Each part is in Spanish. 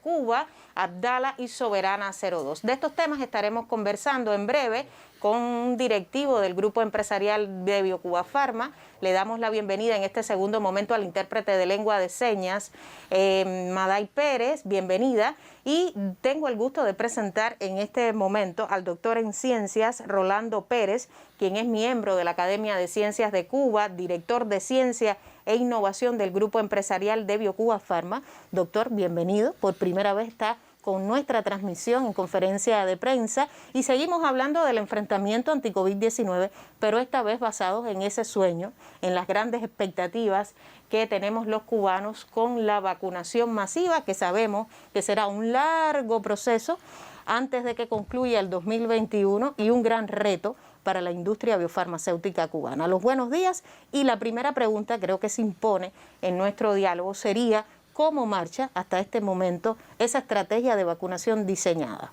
Cuba, Abdala y Soberana 02. De estos temas estaremos conversando en breve con un directivo del grupo empresarial de Biocuba Pharma. Le damos la bienvenida en este segundo momento al intérprete de lengua de señas, Maday Pérez, bienvenida. Y tengo el gusto de presentar en este momento al doctor en ciencias, Rolando Pérez, quien es miembro de la Academia de Ciencias de Cuba, director de Ciencia e Innovación del Grupo Empresarial de Biocuba Pharma. Doctor, bienvenido. Por primera vez está con nuestra transmisión en conferencia de prensa y seguimos hablando del enfrentamiento anti-COVID-19, pero esta vez basados en ese sueño, en las grandes expectativas que tenemos los cubanos con la vacunación masiva, que sabemos que será un largo proceso antes de que concluya el 2021 y un gran reto para la industria biofarmacéutica cubana. Los buenos días, y la primera pregunta creo que se impone en nuestro diálogo sería: ¿cómo marcha hasta este momento esa estrategia de vacunación diseñada?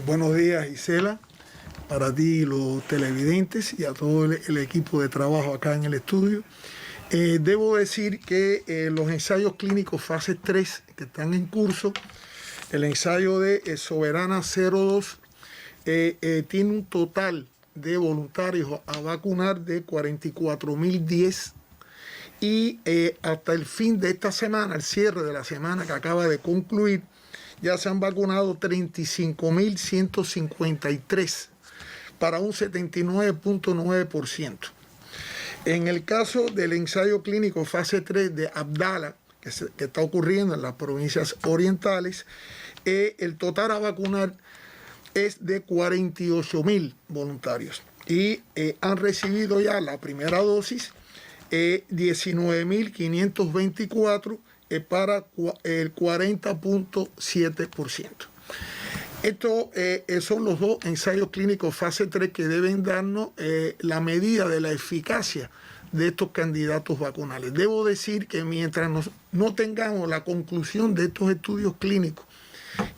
Buenos días, Gisela, para ti y los televidentes y a todo el equipo de trabajo acá en el estudio. Debo decir que los ensayos clínicos fase 3 que están en curso, el ensayo de Soberana 02 tiene un total de voluntarios a vacunar de 44.010 y hasta el fin de esta semana, el cierre de la semana que acaba de concluir, ya se han vacunado 35.153 para un 79.9%. En el caso del ensayo clínico fase 3 de Abdala, que está ocurriendo en las provincias orientales, el total a vacunar es de 48.000 voluntarios y han recibido ya la primera dosis 19.524 para el 40.7%. Estos son los dos ensayos clínicos fase 3 que deben darnos la medida de la eficacia de estos candidatos vacunales. Debo decir que mientras no tengamos la conclusión de estos estudios clínicos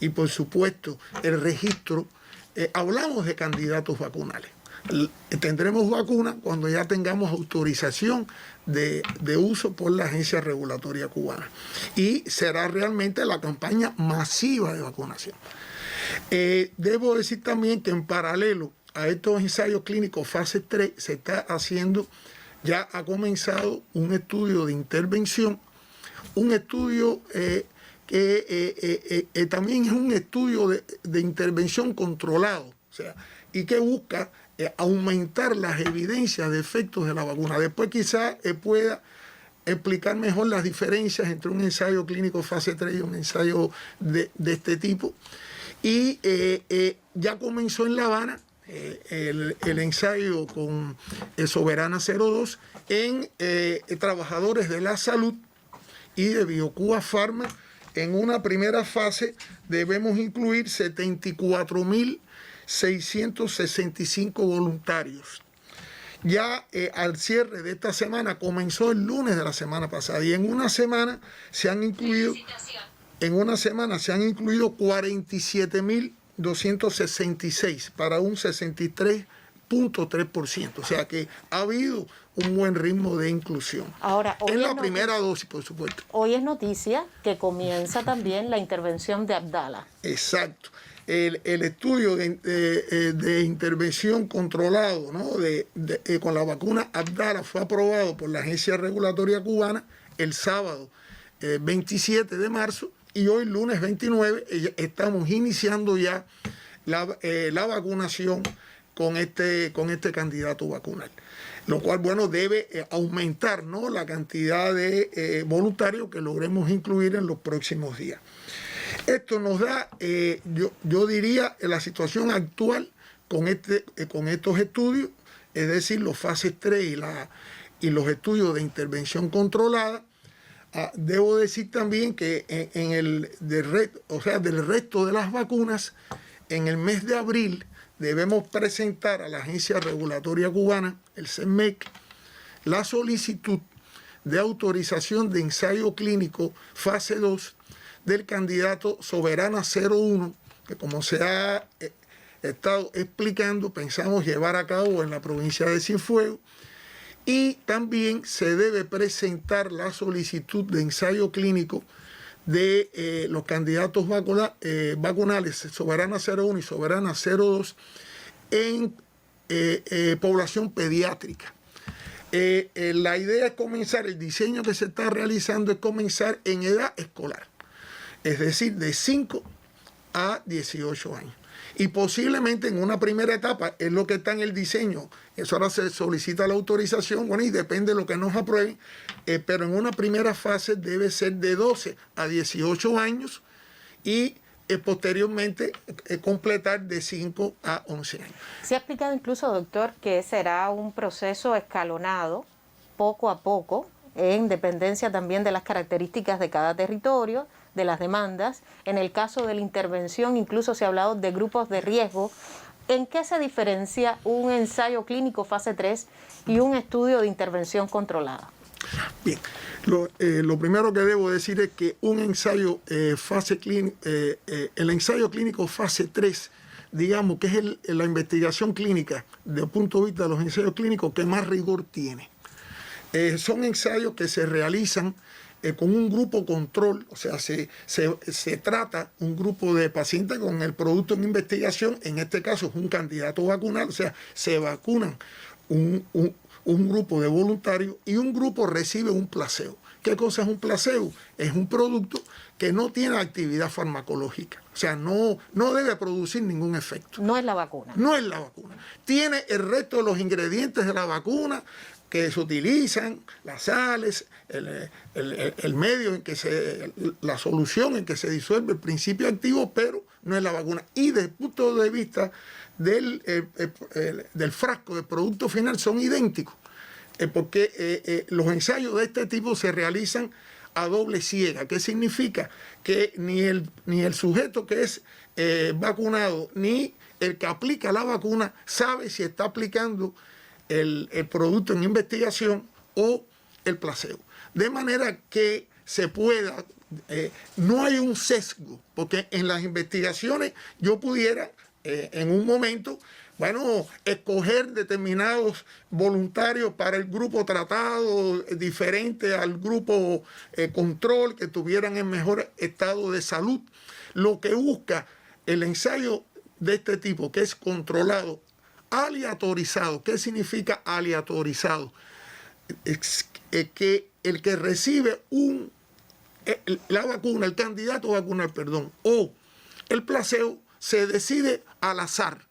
y por supuesto el registro, hablamos de candidatos vacunales. Tendremos vacuna cuando ya tengamos autorización de uso por la Agencia Regulatoria Cubana y será realmente la campaña masiva de vacunación. Debo decir también que en paralelo a estos ensayos clínicos fase 3 se está haciendo, ya ha comenzado un estudio de intervención, un estudio que también es un estudio de intervención controlado, o sea, y que busca aumentar las evidencias de efectos de la vacuna. Después quizás pueda explicar mejor las diferencias entre un ensayo clínico fase 3 y un ensayo de este tipo. Y ya comenzó en La Habana el ensayo con Soberana 02 en trabajadores de la salud y de Biocuba Pharma. En una primera fase debemos incluir 74.665 voluntarios. Ya al cierre de esta semana, comenzó el lunes de la semana pasada, y en una semana se han incluido 47.266 para un 63.3%. O sea que ha habido un buen ritmo de inclusión. Ahora, en la primera dosis, por supuesto. Hoy es noticia que comienza también la intervención de Abdala. Exacto. El estudio de intervención controlado, ¿no? Con la vacuna Abdala fue aprobado por la Agencia Regulatoria Cubana el sábado 27 de marzo, y hoy lunes 29 estamos iniciando ya la vacunación con este candidato vacunal, lo cual, bueno, debe aumentar, ¿no?, la cantidad de voluntarios que logremos incluir en los próximos días. Esto nos da, yo diría, la situación actual con estos estudios, es decir, los fases 3 y los estudios de intervención controlada. Debo decir también que del resto de las vacunas, en el mes de abril debemos presentar a la Agencia Regulatoria Cubana, el CEMEC, la solicitud de autorización de ensayo clínico fase 2 del candidato Soberana 01, que, como se ha estado explicando, pensamos llevar a cabo en la provincia de Cienfuegos. Y también se debe presentar la solicitud de ensayo clínico de los candidatos vacunales Soberana 01 y Soberana 02 en población pediátrica. La idea es comenzar, el diseño que se está realizando es comenzar en edad escolar, es decir, de 5 a 18 años. Y posiblemente en una primera etapa, es lo que está en el diseño, eso ahora se solicita la autorización, bueno, y depende de lo que nos aprueben, pero en una primera fase debe ser de 12 a 18 años y posteriormente completar de 5 a 11 años. Se ha explicado incluso, doctor, que será un proceso escalonado, poco a poco, en dependencia también de las características de cada territorio, de las demandas. En el caso de la intervención, incluso se ha hablado de grupos de riesgo. ¿En qué se diferencia un ensayo clínico fase 3 y un estudio de intervención controlada? Bien, lo primero que debo decir es que un ensayo el ensayo clínico fase 3, digamos que es la investigación clínica desde el punto de vista de los ensayos clínicos que más rigor tiene. Son ensayos que se realizan con un grupo control, o sea, se trata un grupo de pacientes con el producto en investigación, en este caso es un candidato vacunal, o sea, se vacunan un grupo de voluntarios y un grupo recibe un placebo. ¿Qué cosa es un placebo? Es un producto que no tiene actividad farmacológica, o sea, no debe producir ningún efecto. No es la vacuna. No es la vacuna. Tiene el resto de los ingredientes de la vacuna que se utilizan, las sales, el medio en que la solución en que se disuelve el principio activo, pero no es la vacuna. Y desde el punto de vista del frasco, del producto final, son idénticos, porque los ensayos de este tipo se realizan a doble ciega. ¿Qué significa? Que ni el sujeto que es vacunado, ni el que aplica la vacuna sabe si está aplicando el producto en investigación o el placebo. De manera que se pueda, no hay un sesgo, porque en las investigaciones yo pudiera en un momento, bueno, escoger determinados voluntarios para el grupo tratado diferente al grupo control, que tuvieran en mejor estado de salud. Lo que busca el ensayo de este tipo, que es controlado, aleatorizado. ¿Qué significa aleatorizado? Es que el que recibe la vacuna, el candidato vacunal, perdón, o el placebo, se decide al azar.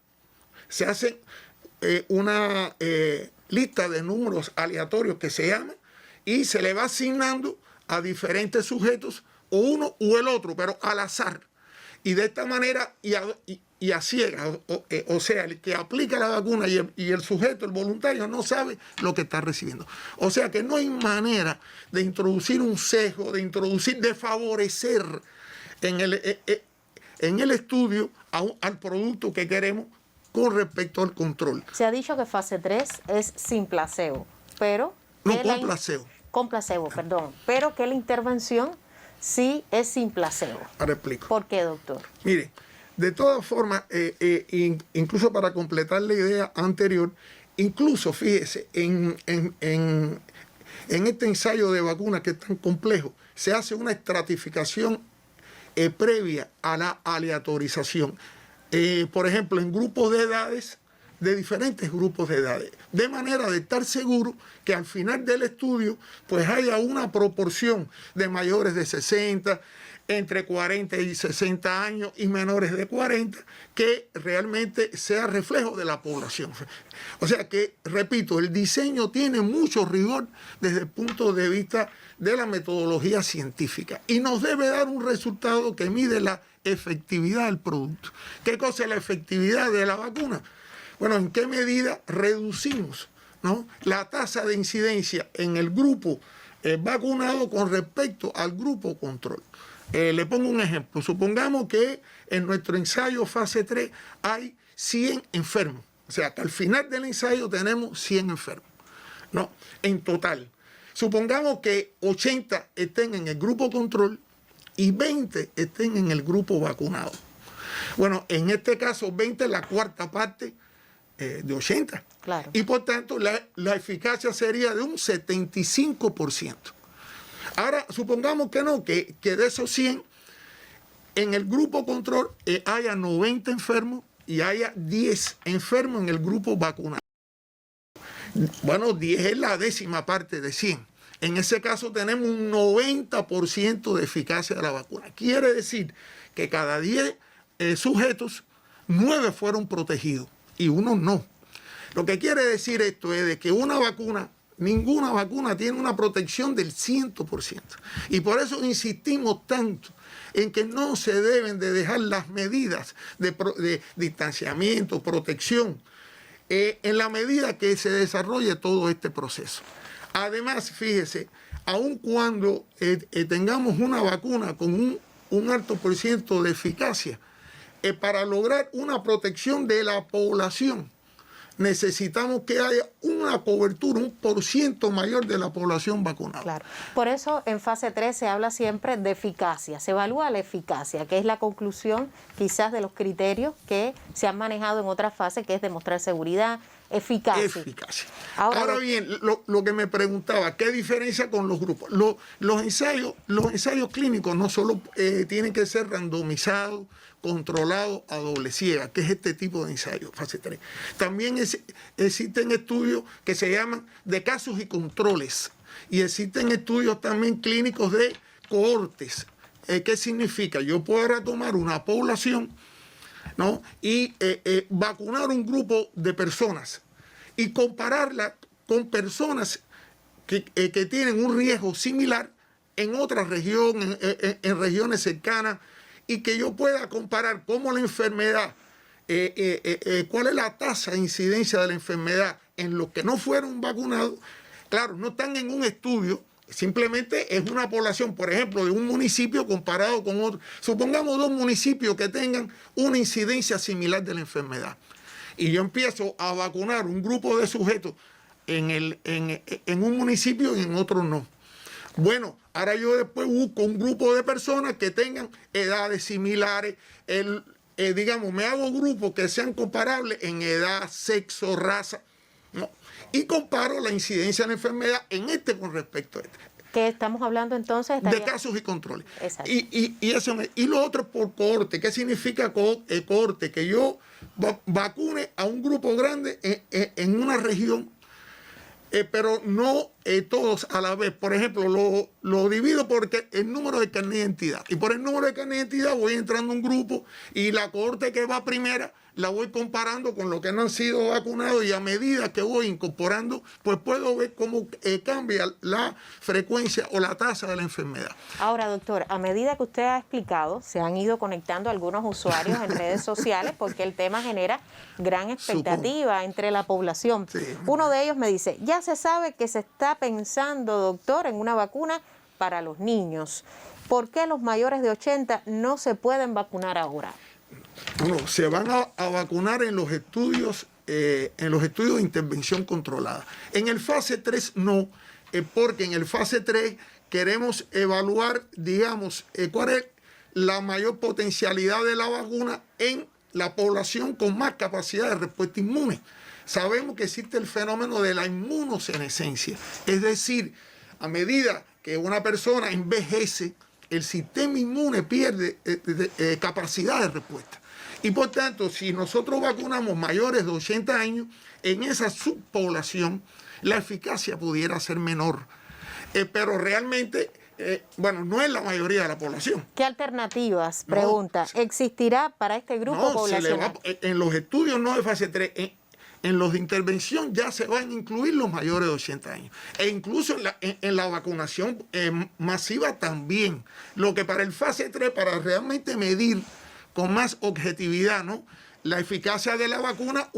Se hace una lista de números aleatorios que se llama y se le va asignando a diferentes sujetos, o uno u el otro, pero al azar. Y de esta manera y a ciegas, o sea, el que aplica la vacuna y el sujeto, el voluntario, no sabe lo que está recibiendo. O sea que no hay manera de introducir un sesgo, de favorecer en el estudio al producto que queremos con respecto al control. Se ha dicho que fase 3 es sin placebo, pero... No, con placebo. Con placebo, perdón. Pero que la intervención sí es sin placebo. Ahora explico. ¿Por qué, doctor? Mire, de todas formas, incluso para completar la idea anterior, incluso, fíjese, en este ensayo de vacunas que es tan complejo, se hace una estratificación previa a la aleatorización. Por ejemplo, en grupos de edades, de diferentes grupos de edades, de manera de estar seguro que al final del estudio pues haya una proporción de mayores de 60, entre 40 y 60 años y menores de 40, que realmente sea reflejo de la población. O sea que, repito, el diseño tiene mucho rigor desde el punto de vista de la metodología científica y nos debe dar un resultado que mide la efectividad del producto. ¿Qué cosa es la efectividad de la vacuna? Bueno, ¿en qué medida reducimos, ¿no?, la tasa de incidencia en el grupo vacunado con respecto al grupo control? Le pongo un ejemplo. Supongamos que en nuestro ensayo fase 3 hay 100 enfermos. O sea, que al final del ensayo tenemos 100 enfermos, ¿no?, en total. Supongamos que 80 estén en el grupo control y 20 estén en el grupo vacunado. Bueno, en este caso 20 es la cuarta parte de 80. Claro. Y por tanto la eficacia sería de un 75%. Ahora, supongamos que no, que de esos 100, en el grupo control haya 90 enfermos y haya 10 enfermos en el grupo vacunado. Bueno, 10 es la 10ª parte de 100. En ese caso tenemos un 90% de eficacia de la vacuna. Quiere decir que cada 10 sujetos, 9 fueron protegidos y 1 no. Lo que quiere decir esto es de que una vacuna, ninguna vacuna tiene una protección del 100%. Y por eso insistimos tanto en que no se deben de dejar las medidas de distanciamiento, protección, en la medida que se desarrolle todo este proceso. Además, fíjese, aun cuando tengamos una vacuna con un alto por ciento de eficacia, para lograr una protección de la población, necesitamos que haya una cobertura, un % mayor de la población vacunada. Claro. Por eso en fase 3 se habla siempre de eficacia, se evalúa la eficacia, que es la conclusión quizás de los criterios que se han manejado en otras fases, que es demostrar seguridad, eficacia. Ahora bien, lo que me preguntaba, ¿qué diferencia con los grupos? Los ensayos clínicos no solo tienen que ser randomizados, controlados a doble ciega, que es este tipo de ensayo, fase 3. También existen estudios que se llaman de casos y controles, y existen estudios también clínicos de cohortes. ¿Qué significa? Yo puedo ahora tomar una población, ¿no?, y vacunar un grupo de personas y compararla con personas que tienen un riesgo similar en otra región, en regiones cercanas, y que yo pueda comparar cómo la enfermedad, cuál es la tasa de incidencia de la enfermedad en los que no fueron vacunados. Claro, no están en un estudio, simplemente es una población, por ejemplo, de un municipio comparado con otro. Supongamos 2 municipios que tengan una incidencia similar de la enfermedad. Y yo empiezo a vacunar un grupo de sujetos en un municipio y en otro no. Bueno, ahora yo después busco un grupo de personas que tengan edades similares, digamos, me hago grupos que sean comparables en edad, sexo, raza, ¿no? Y comparo la incidencia de la enfermedad en este con respecto a este. ¿Qué estamos hablando entonces? De casos y controles. Exacto. Y lo otro es por cohorte. ¿Qué significa cohorte? Que yo vacune a un grupo grande en una región, pero no todos a la vez. Por ejemplo, lo divido por el número de carnet de identidad. Y por el número de carnet de identidad voy entrando a un grupo y la cohorte que va primera la voy comparando con los que no han sido vacunados, y a medida que voy incorporando, pues puedo ver cómo cambia la frecuencia o la tasa de la enfermedad. Ahora, doctor, a medida que usted ha explicado, se han ido conectando algunos usuarios en redes sociales porque el tema genera gran expectativa entre la población. Sí. Uno de ellos me dice, ya se sabe que se está pensando, doctor, en una vacuna para los niños. ¿Por qué los mayores de 80 no se pueden vacunar ahora? Bueno, se van a vacunar en los estudios de intervención controlada. En el fase 3 no, porque en el fase 3 queremos evaluar, digamos, cuál es la mayor potencialidad de la vacuna en la población con más capacidad de respuesta inmune. Sabemos que existe el fenómeno de la inmunosenescencia, es decir, a medida que una persona envejece, el sistema inmune pierde capacidad de respuesta. Y por tanto, si nosotros vacunamos mayores de 80 años, en esa subpoblación la eficacia pudiera ser menor. Pero realmente, bueno, no es la mayoría de la población. ¿Qué alternativas, pregunta, existirá para este grupo poblacional? En los estudios no de fase 3, en los de intervención ya se van a incluir los mayores de 80 años. E incluso en la vacunación masiva también. Lo que para el fase 3, para realmente medir con más objetividad, ¿no?, la eficacia de la vacuna,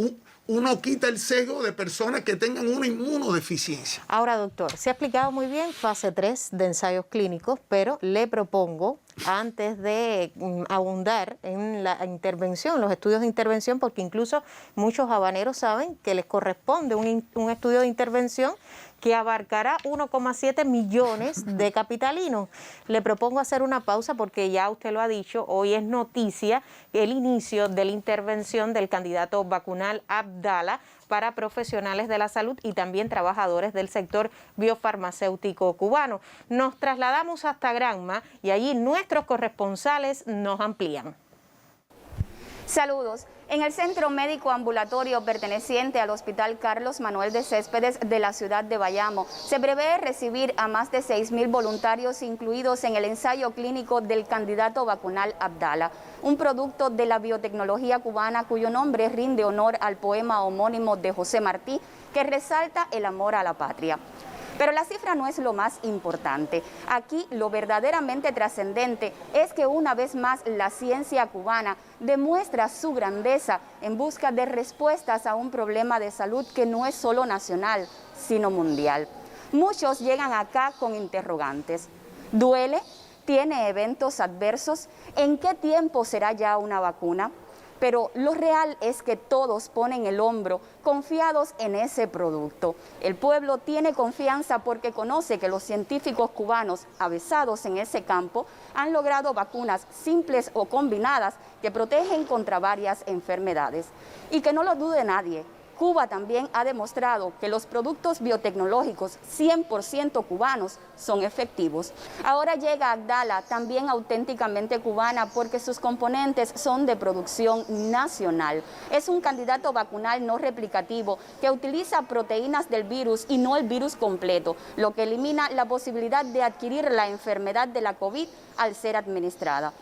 uno quita el sesgo de personas que tengan una inmunodeficiencia. Ahora, doctor, se ha explicado muy bien fase 3 de ensayos clínicos, pero le propongo, antes de abundar en la intervención, los estudios de intervención, porque incluso muchos habaneros saben que les corresponde un estudio de intervención que abarcará 1,7 millones de capitalinos. Le propongo hacer una pausa porque ya usted lo ha dicho, hoy es noticia el inicio de la intervención del candidato vacunal Abdala para profesionales de la salud y también trabajadores del sector biofarmacéutico cubano. Nos trasladamos hasta Granma y allí nuestros corresponsales nos amplían. Saludos. En el centro médico ambulatorio perteneciente al Hospital Carlos Manuel de Céspedes de la ciudad de Bayamo, se prevé recibir a más de 6.000 voluntarios incluidos en el ensayo clínico del candidato vacunal Abdala, un producto de la biotecnología cubana cuyo nombre rinde honor al poema homónimo de José Martí, que resalta el amor a la patria. Pero la cifra no es lo más importante. Aquí lo verdaderamente trascendente es que una vez más la ciencia cubana demuestra su grandeza en busca de respuestas a un problema de salud que no es solo nacional, sino mundial. Muchos llegan acá con interrogantes. ¿Duele? ¿Tiene eventos adversos? ¿En qué tiempo será ya una vacuna? Pero lo real es que todos ponen el hombro confiados en ese producto. El pueblo tiene confianza porque conoce que los científicos cubanos avesados en ese campo han logrado vacunas simples o combinadas que protegen contra varias enfermedades. Y que no lo dude nadie, Cuba también ha demostrado que los productos biotecnológicos 100% cubanos son efectivos. Ahora llega Abdala, también auténticamente cubana, porque sus componentes son de producción nacional. Es un candidato vacunal no replicativo que utiliza proteínas del virus y no el virus completo, lo que elimina la posibilidad de adquirir la enfermedad de la COVID al ser administrada.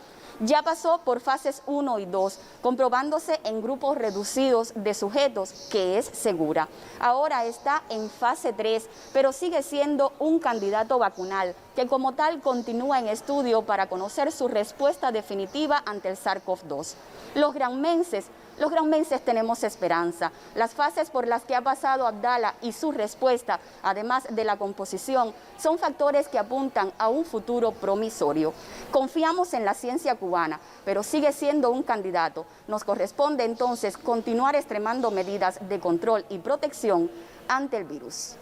Ya pasó por fases 1 y 2, comprobándose en grupos reducidos de sujetos que es segura. Ahora está en fase 3, pero sigue siendo un candidato vacunal que como tal continúa en estudio para conocer su respuesta definitiva ante el SARS-CoV-2. Los granmenses tenemos esperanza. Las fases por las que ha pasado Abdala y su respuesta, además de la composición, son factores que apuntan a un futuro promisorio. Confiamos en la ciencia cubana, pero sigue siendo un candidato. Nos corresponde entonces continuar extremando medidas de control y protección ante el virus.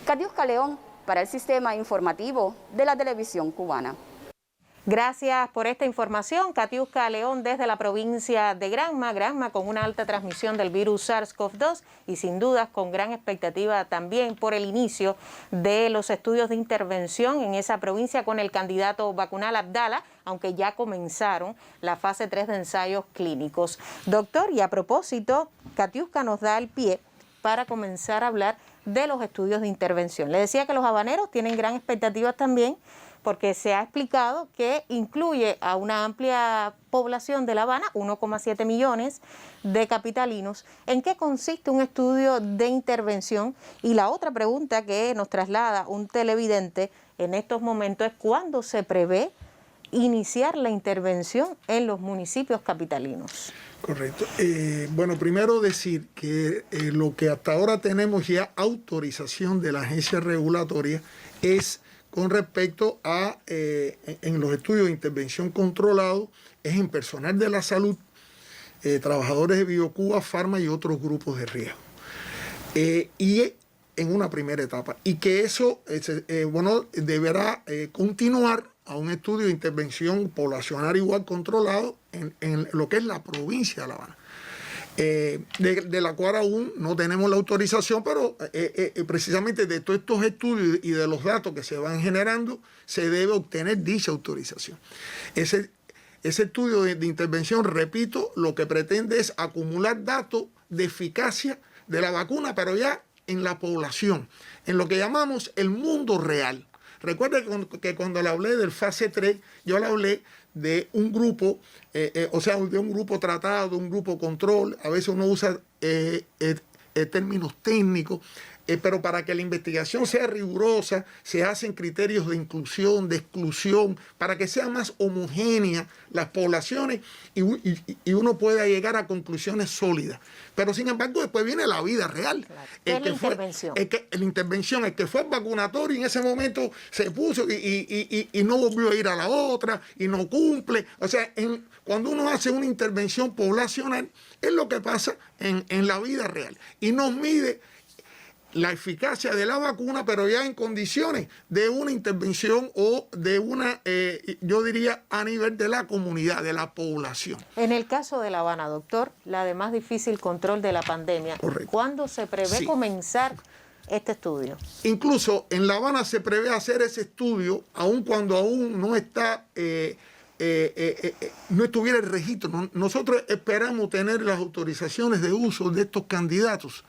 Katiuska León, para el Sistema Informativo de la Televisión Cubana. Gracias por esta información, Katiuska León desde la provincia de Granma con una alta transmisión del virus SARS-CoV-2 y sin dudas con gran expectativa también por el inicio de los estudios de intervención en esa provincia con el candidato vacunal Abdala, aunque ya comenzaron la fase 3 de ensayos clínicos. Doctor, y a propósito, Katiuska nos da el pie para comenzar a hablar de los estudios de intervención. Le decía que los habaneros tienen gran expectativa también, porque se ha explicado que incluye a una amplia población de La Habana, 1,7 millones de capitalinos. ¿En qué consiste un estudio de intervención? Y la otra pregunta que nos traslada un televidente en estos momentos es ¿cuándo se prevé iniciar la intervención en los municipios capitalinos? Correcto. Bueno, primero decir que lo que hasta ahora tenemos ya autorización de la agencia regulatoria es con respecto a, en los estudios de intervención controlado, es en personal de la salud, trabajadores de Biocuba, Pharma y otros grupos de riesgo. Y en una primera etapa. Y que eso, bueno, deberá continuar a un estudio de intervención poblacional igual controlado en lo que es la provincia de La Habana. De la cual aún no tenemos la autorización, pero precisamente de todos estos estudios y de los datos que se van generando, se debe obtener dicha autorización. Ese estudio de intervención, repito, lo que pretende es acumular datos de eficacia de la vacuna, pero ya en la población, en lo que llamamos el mundo real. Recuerde que cuando le hablé del fase 3, yo le hablé de un grupo, o sea, de un grupo tratado, de un grupo control. A veces uno usa términos técnicos, pero para que la investigación sea rigurosa, se hacen criterios de inclusión, de exclusión, para que sea más homogénea las poblaciones y uno pueda llegar a conclusiones sólidas. Pero sin embargo, después viene la vida real. Claro. Es la intervención. La intervención, el que fue vacunatorio y en ese momento se puso y no volvió a ir a la otra y no cumple. O sea, cuando uno hace una intervención poblacional, es lo que pasa en la vida real. Y nos mide la eficacia de la vacuna, pero ya en condiciones de una intervención o de una, yo diría, a nivel de la comunidad, de la población. En el caso de La Habana, doctor, la de más difícil control de la pandemia, Correcto. ¿cuándo se prevé comenzar este estudio? Incluso en La Habana se prevé hacer ese estudio, aun cuando aún no está, no estuviera el registro. Nosotros esperamos tener las autorizaciones de uso de estos candidatos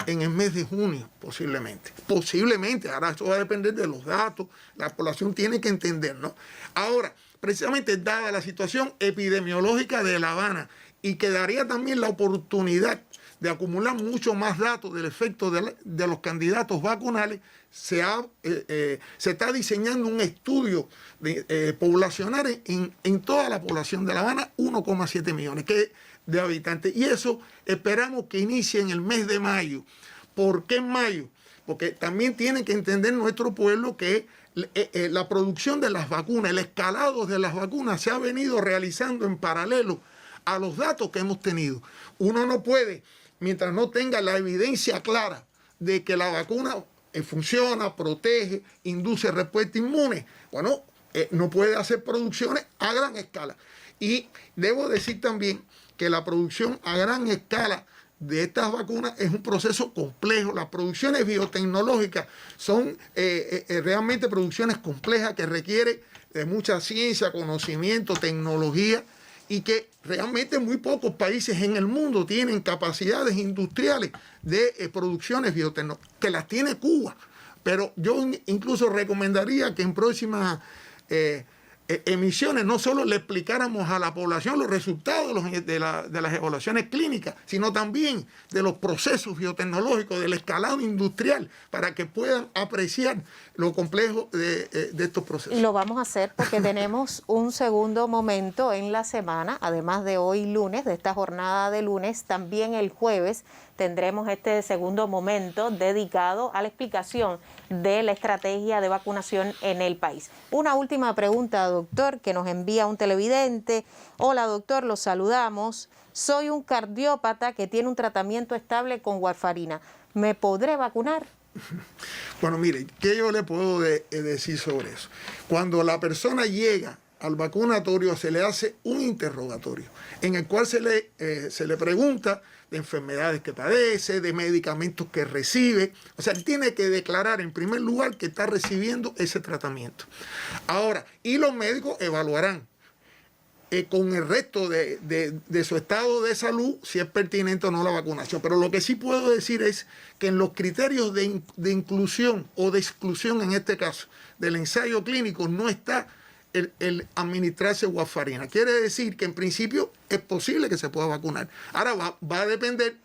en el mes de junio, posiblemente. Posiblemente, ahora eso va a depender de los datos, la población tiene que entender, ¿no? Ahora, precisamente dada la situación epidemiológica de La Habana y que daría también la oportunidad de acumular mucho más datos del efecto de los candidatos vacunales, se está diseñando un estudio poblacional en toda la población de La Habana, 1,7 millones de habitantes. Y eso esperamos que inicie en el mes de mayo. ¿Por qué en mayo? Porque también tiene que entender nuestro pueblo que la producción de las vacunas, el escalado de las vacunas se ha venido realizando en paralelo a los datos que hemos tenido. Uno no puede, mientras no tenga la evidencia clara de que la vacuna funciona, protege, induce respuesta inmune, bueno, no puede hacer producciones a gran escala. Y debo decir también que la producción a gran escala de estas vacunas es un proceso complejo. Las producciones biotecnológicas son realmente producciones complejas que requieren de mucha ciencia, conocimiento, tecnología, y que realmente muy pocos países en el mundo tienen capacidades industriales de producciones biotecnológicas, que las tiene Cuba. Pero yo incluso recomendaría que en próximas emisiones no solo le explicáramos a la población los resultados de las evaluaciones clínicas, sino también de los procesos biotecnológicos, del escalado industrial, para que puedan apreciar lo complejo de estos procesos. Y lo vamos a hacer porque tenemos un segundo momento en la semana, además de hoy lunes, de esta jornada de lunes, también el jueves tendremos este segundo momento dedicado a la explicación de la estrategia de vacunación en el país. Una última pregunta, doctor, que nos envía un televidente. Hola, doctor, los saludamos. Soy un cardiópata que tiene un tratamiento estable con warfarina. ¿Me podré vacunar? Bueno, mire, ¿qué yo le puedo decir sobre eso? Cuando la persona llega al vacunatorio se le hace un interrogatorio en el cual se le pregunta de enfermedades que padece, de medicamentos que recibe. O sea, él tiene que declarar en primer lugar que está recibiendo ese tratamiento. Ahora, y los médicos evaluarán con el resto de su estado de salud si es pertinente o no la vacunación. Pero lo que sí puedo decir es que en los criterios de inclusión o de exclusión, en este caso, del ensayo clínico, no está el administrarse warfarina. Quiere decir que en principio es posible que se pueda vacunar. Ahora va a depender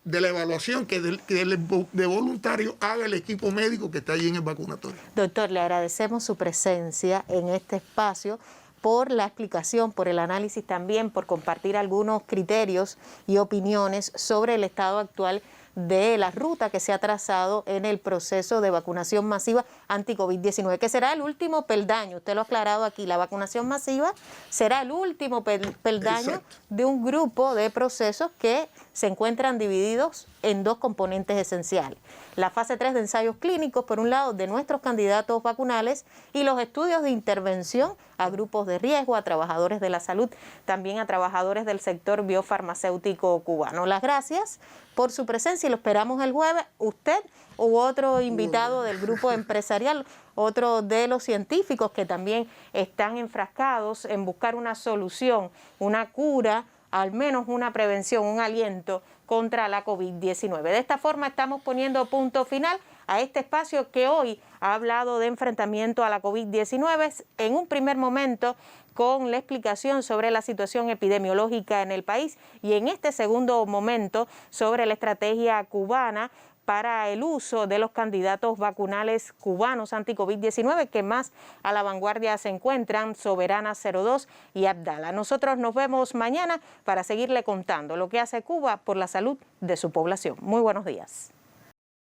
de la evaluación que de voluntario haga el equipo médico que está allí en el vacunatorio. Doctor, le agradecemos su presencia en este espacio, por la explicación, por el análisis también, por compartir algunos criterios y opiniones sobre el estado actual de la ruta que se ha trazado en el proceso de vacunación masiva anti-COVID-19, que será el último peldaño. Usted lo ha aclarado aquí, la vacunación masiva será el último peldaño. Exacto. De un grupo de procesos que se encuentran divididos en dos componentes esenciales. La fase 3 de ensayos clínicos, por un lado, de nuestros candidatos vacunales, y los estudios de intervención a grupos de riesgo, a trabajadores de la salud, también a trabajadores del sector biofarmacéutico cubano. Las gracias por su presencia y lo esperamos el jueves. Usted u otro invitado del grupo empresarial, otro de los científicos que también están enfrascados en buscar una solución, una cura, al menos una prevención, un aliento contra la COVID-19. De esta forma estamos poniendo punto final a este espacio que hoy ha hablado de enfrentamiento a la COVID-19 en un primer momento con la explicación sobre la situación epidemiológica en el país y en este segundo momento sobre la estrategia cubana para el uso de los candidatos vacunales cubanos anti-COVID-19 que más a la vanguardia se encuentran, Soberana 02 y Abdala. Nosotros nos vemos mañana para seguirle contando lo que hace Cuba por la salud de su población. Muy buenos días.